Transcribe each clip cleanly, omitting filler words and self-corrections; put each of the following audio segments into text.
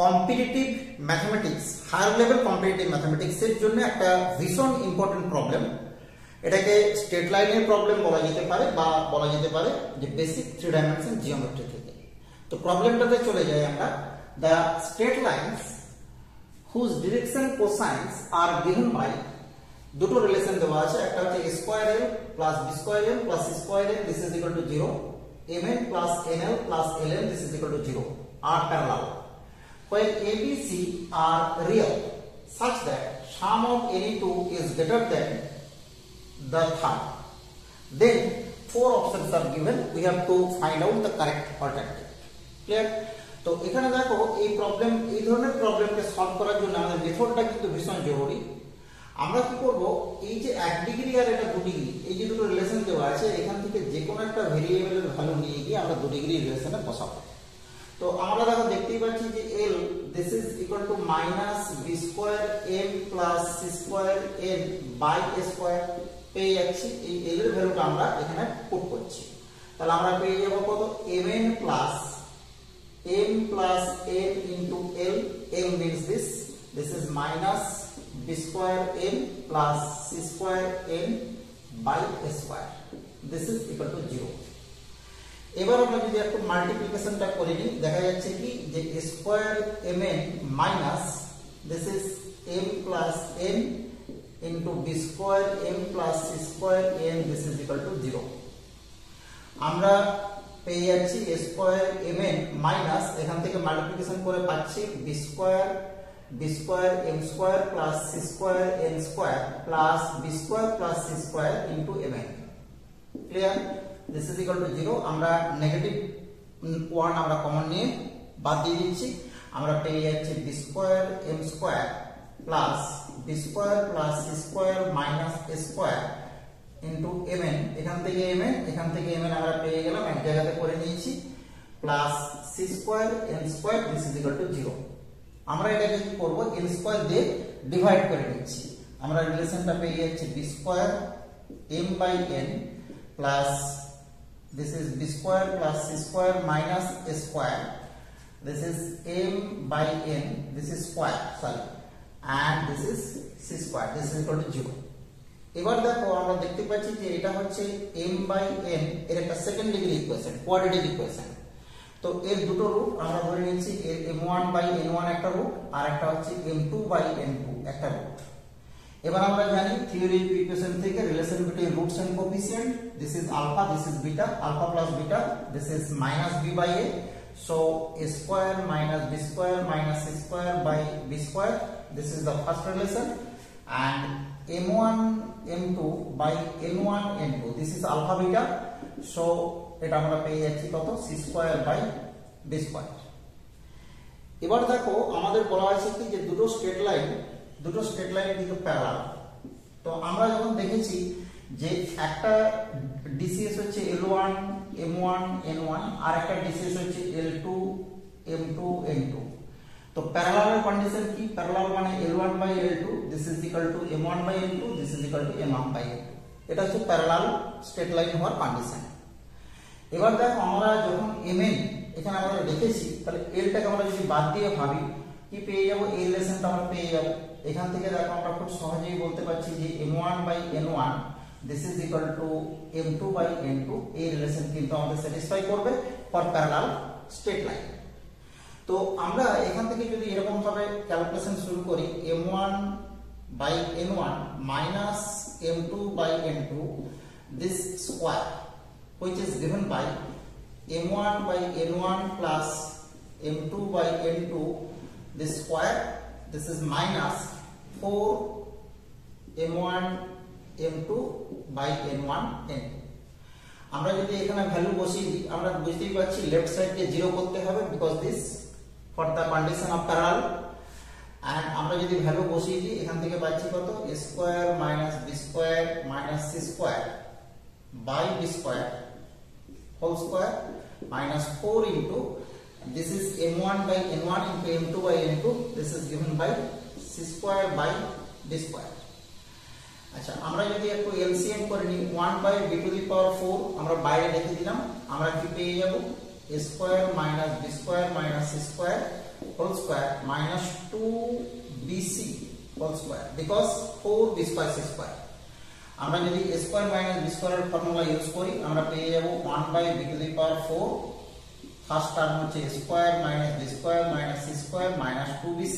Competitive mathematics, higher level competitive mathematics এর জন্য একটা ভীষণ ইম্পর্টেন্ট প্রবলেম। এটাকে স্ট্রেট লাইনের প্রবলেম বলা যেতে পারে বা বলা যেতে পারে যে বেসিক 3 ডাইমেনশন জিওমেট্রি থেকে। তো প্রবলেমটাতে চলে যাই আমরা। The straight lines whose direction cosines are given by, দুটো রিলেশন দেওয়া আছে, একটা হচ্ছে a square l plus b square m plus c square n this is equal to 0, mn plus nl plus ln this is equal to 0 are parallel when a b c are real such that sum of any two is greater than the third, then 4 options are given, we have to find out the correct alternative. Clear? তো এখানে দেখো এই problem, এই ধরনের প্রবলেমকে solve করার জন্য আমাদের মেথডটা কিন্তু ভীষণ জরুরি। আমরা কি করব, এই যে 1 ডিগ্রি আর এটা 2 ডিগ্রি, এই যে দুটো রিলেশন দেওয়া আছে, এখান থেকে যে কোনো একটা ভেরিয়েবলের ভ্যালু নিয়ে গিয়ে আমরা 2 ডিগ্রি রিলেশনে বসাবো। তো আমরা দেখো দেখতেই পাচ্ছি যে l this is equal to minus b square m plus c square n by a square পেয়ে যাচ্ছি। এই l এর ভ্যালুটা আমরা এখানে পুট করছি, তাহলে আমরা পেয়ে যাব কত, mn plus m plus n into l, m means this is minus b square m plus c square n by a square, this is equal to 0. এবার আমরা যদি একটু মাল্টিপ্লিকেশনটা করে নিই, দেখা যাচ্ছে কি যে square mn minus this is m plus n into b square m plus c square n this is equal to 0। আমরা পেয়ে যাচ্ছি স্কয়ার mn মাইনাস, এখান থেকে মাল্টিপ্লিকেশন করে পাচ্ছি b square m square plus c square n square plus b square plus c square into mn। Clear? this is equal to 0। আমরা negative 1 আমরা common নিয়ে বাদ দিয়ে দিচ্ছি, আমরা পেয়ে যাচ্ছি b square m square plus b square plus c square minus a square into mn, এখান থেকে mn এখান থেকে mn আমরা পেয়ে গেলাম, এক জায়গাতে করে নিয়েছি, plus c square n square this is equal to 0। আমরা এটাকে কি করব, n স্কয়ার দিয়ে ডিভাইড করে নিচ্ছি, আমরা রিলেশনটা পেয়ে যাচ্ছি b square m by n plus this is b square plus c square minus a square, this is m by n, this is square sorry, and this is c square, this is equal to 0। এবার দেখো আমরা দেখতে পাচ্ছি যে এটা হচ্ছে m by n এর একটা second degree equation, quadratic equation. তো এর দুটো রুট আমরা ধরে নিয়েছি, এর m1 by n1 একটা রুট আর একটা হচ্ছে m2 by n2 একটা রুট। এবার আমরা জানি থিওরি ইকুয়েশন থেকে relation between roots and coefficient, this is alpha, this is beta, alpha plus beta, this is minus b by a, so a square minus b square minus c square by b square, this is the first relation, and m1 m2 by n1 n2, this is alpha beta, so এটা আমরা পেয়ে যাচ্ছি কত, c square by b square। এবার দেখো আমাদের বলা আছে কি যে দুটো স্ট্রেট লাইন কিন্তু প্যারালাল। তো আমরা যখন দেখেছি যে একটা ডিসিএস হচ্ছে L1 M1 N1 আর একটা ডিসিএস হচ্ছে L2 M2 N2, তো প্যারালালের কন্ডিশন কি, প্যারালাল মানে L1 by L2 this is equal two M1 by N2 this is equal two M1 by N2, এটা হচ্ছে প্যারালাল স্ট্রেট লাইন হওয়ার কন্ডিশন। এবার দেখো আমরা যখন mn এখানে আমরা দেখেছি, তাহলে l টাকে আমরা যদি বাদ দিয়ে ভাবি কি পেয়ে যাব, এই রিলেশনটা আমরা পেয়ে যাব। এখান থেকে দেখো আমরা খুব সহজেই বলতে পারছি যে m1 by n1 this is equal two m2 by n2, এই রিলেশন কিন্তু আমাদের স্যাটিসফাই করবে ফর প্যারালাল স্ট্রেট লাইন। তো আমরা এখান থেকে যদি এরকম ভাবে ক্যালকুলেশন শুরু করি, m1 by n1 minus m2 by n2 this square which is given by m1 by n1 plus m2 by n2 this square, this is minus 4 m1 m2 by n1 n2। আমরা যদি এখানে value বসিয়ে দিই, আমরা বুঝতেই পারছি left সাইডকে 0 করতে হবে because this for the condition of parallel, and আমরা যদি ভ্যালু বসিয়ে দিই এখান থেকে পাচ্ছি কত, a square minus b square minus c square by b square whole square minus 4 into this is m1 by n1 into m2 by n2, this is given by c square by b square। আচ্ছা আমরা যদি একটু LCM করে নিই, 1 by b to the power 4 আমরা বাইরে রেখে দিলাম, আমরা কি পেয়ে যাব, a square minus b square minus c square whole square minus 2bc whole square because 4b square c স্কয়ার। আমরা যদি a square minus b square এর ফর্মুলা ইউজ করি আমরা পেয়ে যাব 1/b to the power 4। First term হচ্ছে a square minus b square minus c square minus 2bc,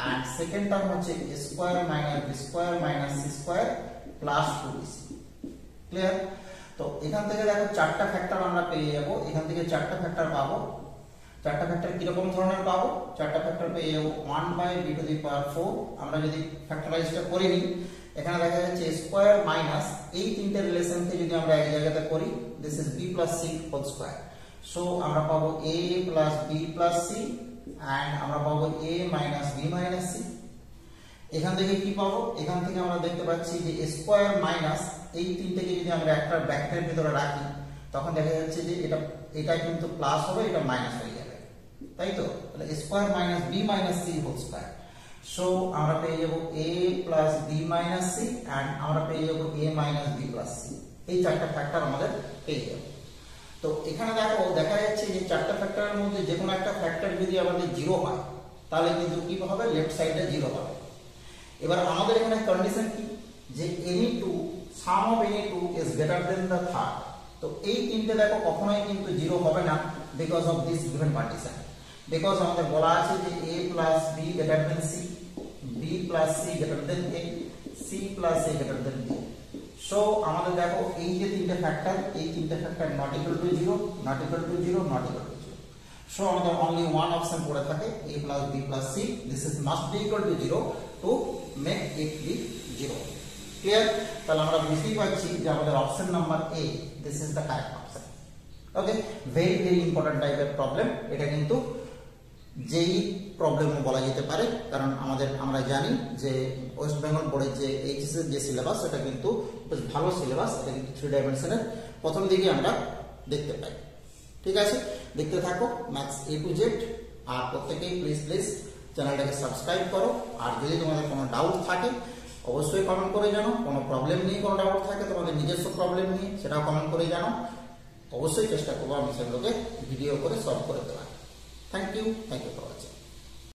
and second term হচ্ছে a square minus b square minus c square plus 2bc। Clear? তো এখান থেকে দেখো চারটা ফ্যাক্টর আমরা পেয়ে যাব, এখান থেকে চারটা ফ্যাক্টর পাবো। চারটা ফ্যাক্টর কি রকম ধরনের পাবো? চারটা ফ্যাক্টর পেয়ে যাব 1/b টু দি পাওয়ার 4। আমরা যদি ফ্যাক্টরাইজটা করে নিই এখানে দেখা যাচ্ছে স্কয়ার মাইনাস এই তিনটে রিলেশনকে যদি আমরা এক জায়গাতে করি this is b plus c whole square. So আমরা পাবো a plus b plus c and আমরা পাবো a minus b minus c। এখান থেকে কি পাবো? এখান থেকে আমরা দেখতে পাচ্ছি যে স্কয়ার মাইনাস এই তিনটেকে যদি আমরা একটা ব্র্যাকেটের ভিতরে রাখি তখন দেখা যাচ্ছে যে এটা কিন্তু প্লাস হবে, এটা মাইনাস হয়ে যাবে, তাই তো? তাহলে square minus b minus c whole square. So আমরা পেয়ে যাব a plus b minus c and আমরা পেয়ে যাব a minus b plus c। এই চারটা ফ্যাক্টর আমাদের পেয়ে যাব। তো এখানে দেখো দেখা যাচ্ছে যে চারটা ফ্যাক্টরের মধ্যে যে কোনো একটা ফ্যাক্টর যদি আমাদের 0 হয় তাহলে কিন্তু কি হবে? লেফট সাইডে 0 হবে। এবার আমাদের এখানে কন্ডিশন কি? যে any two sum of any two is greater than the third। তো এই তিনটে দেখো কখনোই কিন্তু 0 হবে না because of this given condition. Because আমাদের বলা আছে যে a plus b greater than c, b plus c greater than a, c plus a greater than b। So আমাদের দেখো এই যে তিনটে ফ্যাক্টর, এই তিনটে factor not equal to 0, not equal to 0, not equal to 0। So আমাদের only one option পড়ে থাকে a plus b plus c, this is must be equal to 0 to make it be 0। Clear? তাহলে আমরা বুঝতেই পারছি যে আমাদের option number a this is the correct option। Okay, very very important টাইপের problem. এটা কিন্তু যেই প্রবলেমও বলা যেতে পারে, কারণ আমরা জানি যে ওয়েস্ট বেঙ্গল বোর্ডের যে এইচএস এর যে সিলেবাস এটা কিন্তু বেশ ভালো সিলেবাস। এটা কিন্তু 3 ডাইমেনশনের প্রথম দিকে আমরা দেখতে পাই। ঠিক আছে, দেখতে থাকো ম্যাথস A to Z। আর প্রত্যেকেই প্লিজ চ্যানেলটাকে সাবস্ক্রাইব করো। আর যদি তোমাদের কোনো ডাউট থাকে অবশ্যই কমেন্ট করে জানো। কোনো প্রবলেম নিয়ে কোনো ডাউট থাকে তোমাদের নিজস্ব প্রবলেম নিয়ে সেটাও কমেন্ট করে জানো। অবশ্যই চেষ্টা করবো আমি সেগুলোকে ভিডিও করে সলভ করে দেওয়ার। Thank you for watching.